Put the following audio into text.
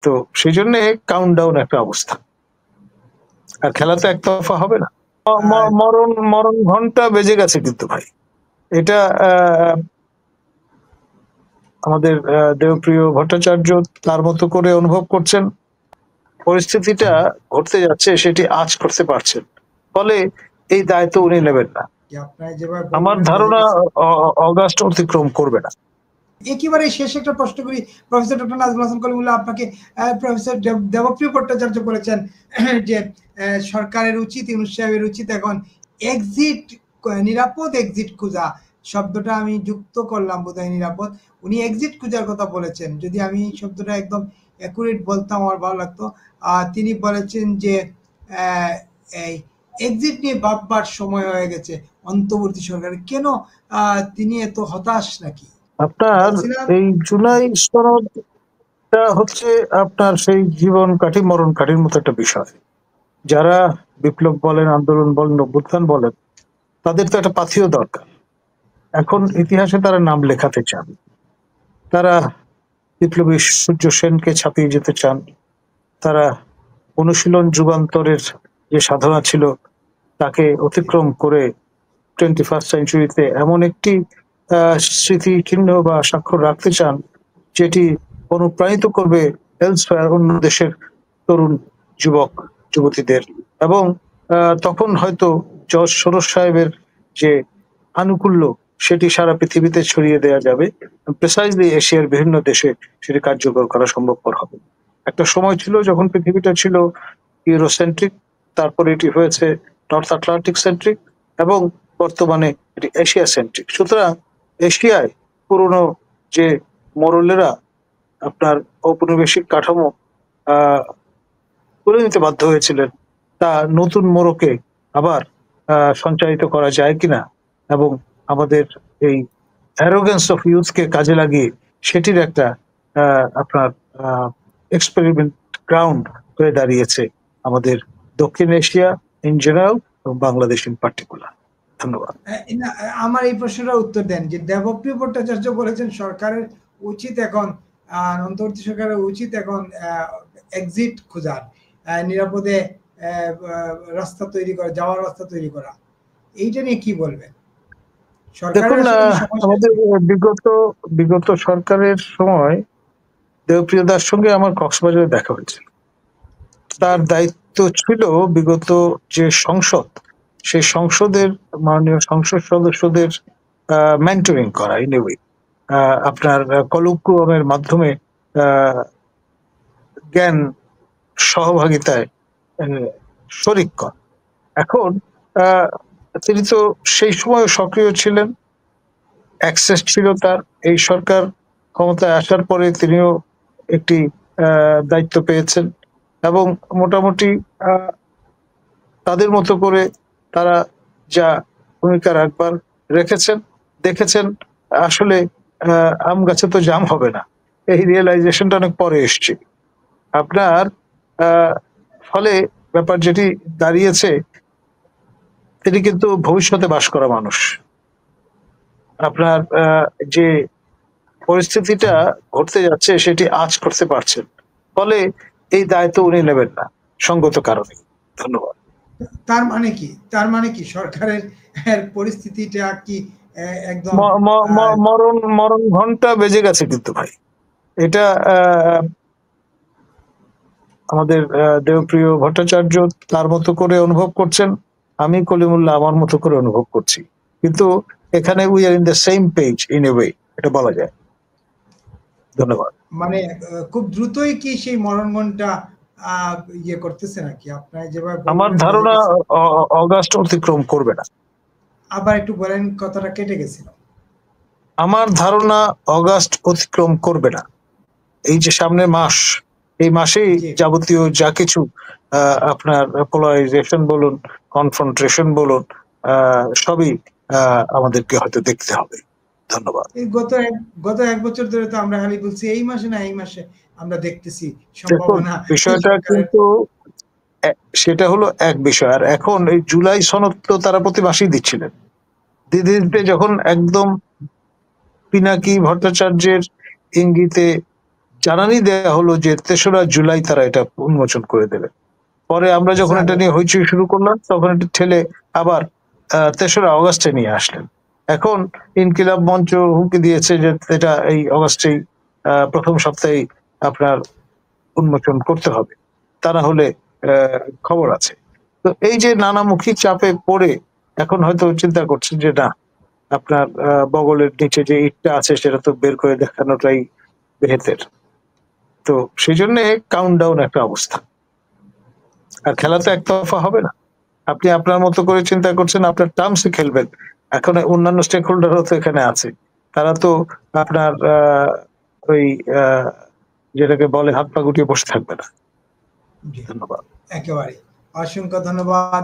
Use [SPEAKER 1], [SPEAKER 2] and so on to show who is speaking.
[SPEAKER 1] তো সেই জন্য কাউন্টডাউন একটা অবস্থা, আর খেলা তো একতরফা হবে না। মরণ মরণ ঘন্টা বেজে গেছে কিন্তু ভাই, এটা আমাদের দেবপ্রিয় ভট্টাচার্য তার মতো করে অনুভব করছেন। পরিস্থিতিটা ঘটতে যাচ্ছে সেটি আজ করতে পারছেন, ফলে এই দায়িত্ব উনি নেবেন না। আমার ধারণা অগাস্ট অতিক্রম করবে না।
[SPEAKER 2] একেবারে শেষ একটা প্রশ্ন করি প্রফেসর ডক্টর নাজমুল হাসান কলিমুল্লাহ আপনাকে। প্রফেসর দেবপ্রিয় ভট্টাচার্য বলেছেন যে সরকারের উচিত, ইউনূস সাহেবের উচিত এখন এক্সিট, নিরাপদ এক্সিট খোঁজা। শব্দটা আমি যুক্ত করলাম বোধহয়, নিরাপদ। উনি এক্সিট খোঁজার কথা বলেছেন, যদি আমি শব্দটা একদম অ্যাকুরেট বলতাম আমার ভালো লাগতো। তিনি বলেছেন যে এই এক্সিট নিয়ে ভাববার সময় হয়ে গেছে অন্তর্বর্তী সরকারের। কেন তিনি এত হতাশ নাকি?
[SPEAKER 1] আপনার এই জুলাই সনদটা হচ্ছে আপনার সেই জীবন কাঠি মরণ কাঠির মতো একটা বিষয়। যারা বিপ্লব বলেন, আন্দোলন বলেন, অভ্যুত্থান বলেন, তাদের তো একটা পাথেয় দরকার। এখন ইতিহাসে তারা নাম লেখাতে চান, তারা বিপ্লবী সূর্য সেনকে ছাপিয়ে যেতে চান, তারা অনুশীলন যুগান্তরের যে সাধনা ছিল তাকে অতিক্রম করে 21st সেঞ্চুরিতে এমন একটি স্মৃতি চিহ্ন বা স্বাক্ষর রাখতে চান যেটি অনুপ্রাণিত করবে এলসওয়্যার অন্য দেশের তরুণ যুবক যুবতীদের, এবং তখন হয়তো জর্জ সোরস সাহেবের যে আনুকূল্য সেটি সারা পৃথিবীতে ছড়িয়ে দেওয়া যাবে, প্রিসাইজলি এশিয়ার বিভিন্ন দেশে সেটি কার্যকর করা সম্ভবপর হবে। একটা সময় ছিল যখন পৃথিবীটা ছিল ইউরোসেন্ট্রিক, তারপরে এটি হয়েছে নর্থ আটলান্টিক সেন্ট্রিক, এবং বর্তমানে এটি এশিয়া সেন্ট্রিক। সুতরাং এশিয়ায় পুরনো যে মোরলেরা আপনার ঔপনিবেশিক কাঠামো তুলে নিতে বাধ্য হয়েছিলেন, তা নতুন মোড়কে আবার সঞ্চারিত করা যায় কিনা, এবং আমাদের এই অ্যারোগেন্স অফ ইউথকে কাজে লাগিয়ে সেটির একটা আপনার এক্সপেরিমেন্ট গ্রাউন্ড হয়ে দাঁড়িয়েছে আমাদের দক্ষিণ এশিয়া ইন জেনারেল এবং বাংলাদেশ ইন পার্টিকুলার। ধন্যবাদ।
[SPEAKER 2] আমার এই প্রশ্নটার উত্তর দেন যে দেবপ্রিয় ভট্টাচার্য বলেছেন সরকারের উচিত এখন, অন্তর্বর্তী সরকারের উচিত এখন এক্সিট খোঁজার, নিরাপদে রাস্তা তৈরি করা, যাওয়ার রাস্তা তৈরি করা। এইটা নিয়ে কি বলবেন?
[SPEAKER 1] দেখুন, আমাদের বিগত সরকারের সময় দেবপ্রিয় দার সঙ্গে আমার কক্সবাজারে দেখা হয়েছিল। তার দায়িত্ব ছিল বিগত যে সংসদ, সেই সংসদের মাননীয় সংসদ সদস্যদের মেন্টরিং করা, ইন এ ওয়ে আপনার কলকুমের মাধ্যমে জ্ঞান সহভাগিতায় শরিক কর। এখন তিনি তো সেই সময় সক্রিয় ছিলেন, অ্যাক্সেস ছিল তার। এই সরকার ক্ষমতায় আসার পরে তিনিও একটি দায়িত্ব পেয়েছেন, এবং মোটামুটি তাদের মতো করে তারা যা ভূমিকা রাখবার রেখেছেন, দেখেছেন আসলে আম গাছে তো জাম হবে না, এই রিয়েলাইজেশনটা অনেক পরে এসছে আপনার। ফলে ব্যাপার যেটি দাঁড়িয়েছে, তিনি কিন্তু ভবিষ্যতে বাস করা মানুষ। আপনার যে পরিস্থিতিটা ঘটতে যাচ্ছে সেটি আজ করতে পারছেন, ফলে এই দায়িত্ব উনি নেবেন না সঙ্গত কারণে। ধন্যবাদ।
[SPEAKER 2] তার মানে কি সরকারের পরিস্থিতিটা কি একদম
[SPEAKER 1] মরণ ঘন্টা বেজে গেছে কিন্তু ভাই, এটা আমাদের দেবপ্রিয় ভট্টাচার্য তার মতো করে অনুভব করছেন, আমি কলিমুল্লাহ আমার মতো করে অনুভব করছি, কিন্তু এখানে we are in the same page in a way, এটা বলা যায়। ধন্যবাদ।
[SPEAKER 2] মানে খুব দ্রুতই কি সেই মরণ ঘন্টা ইয়ে করতেছে নাকি আপনার যেভাবে?
[SPEAKER 1] আমার ধারণা অগাস্ট অতিক্রম করবে না।
[SPEAKER 2] আবার একটু বলেন, কথাটা কেটে গেছিল।
[SPEAKER 1] আমার ধারণা অগাস্ট অতিক্রম করবে না। এই যে সামনে মাস, এই মাসেই যাবতীয় যা কিছু আপনার পোলারাইজেশন বলুন, কনফ্রন্টেশন বলুন, সবই আমাদেরকে হয়তো দেখতে হবে। ধন্যবাদ।
[SPEAKER 2] গত এক বছর ধরে তো আমরা খালি বলছি এই মাসে না এই মাসে আমরা দেখতেছি সম্ভাবনা।
[SPEAKER 1] বিষয়টা কিন্তু সেটা হলো এক বিষয়, আর এখন এই জুলাই সনদ তো তারা প্রতি মাসেই দিচ্ছিলেন। দিতে দিতে যখন একদম পিনাকি ভট্টাচার্যের ইঙ্গিতে জানানি দেওয়া হলো যে ৩রা জুলাই তারা এটা উন্মোচন করে দেবে। পরে আমরা যখন এটা নিয়ে হইচই শুরু করলাম তখন এটা ঠেলে আবার ৩রা অগাস্টে নিয়ে আসলেন। এখন ইনকিলাব মঞ্চ হুমকি দিয়েছে যে এটা এই অগাস্টেই প্রথম সপ্তাহে আপনার উন্মোচন করতে হবে, তা না হলে খবর আছে। তো এই যে নানামুখী চাপে পড়ে এখন হয়তো চিন্তা করছেন যে না, আপনার বগলের নিচে যে ইটটা আছে সেটা তো বের করে দেখানোটাই বেহেতের। তো সেই জন্য কাউন্টডাউন একটা অবস্থা। আর খেলা তো একতরফা হবে না। আপনি আপনার মতো করে চিন্তা করছেন, আপনার টার্মসে খেলবেন। এখন অন্যান্য স্টেক হোল্ডারও তো এখানে আছে, তারা তো আপনার ওই যেটাকে বলে হাত পা গুটিয়ে বসে থাকবে না। ধন্যবাদ।
[SPEAKER 2] একেবারে অসংখ্য ধন্যবাদ।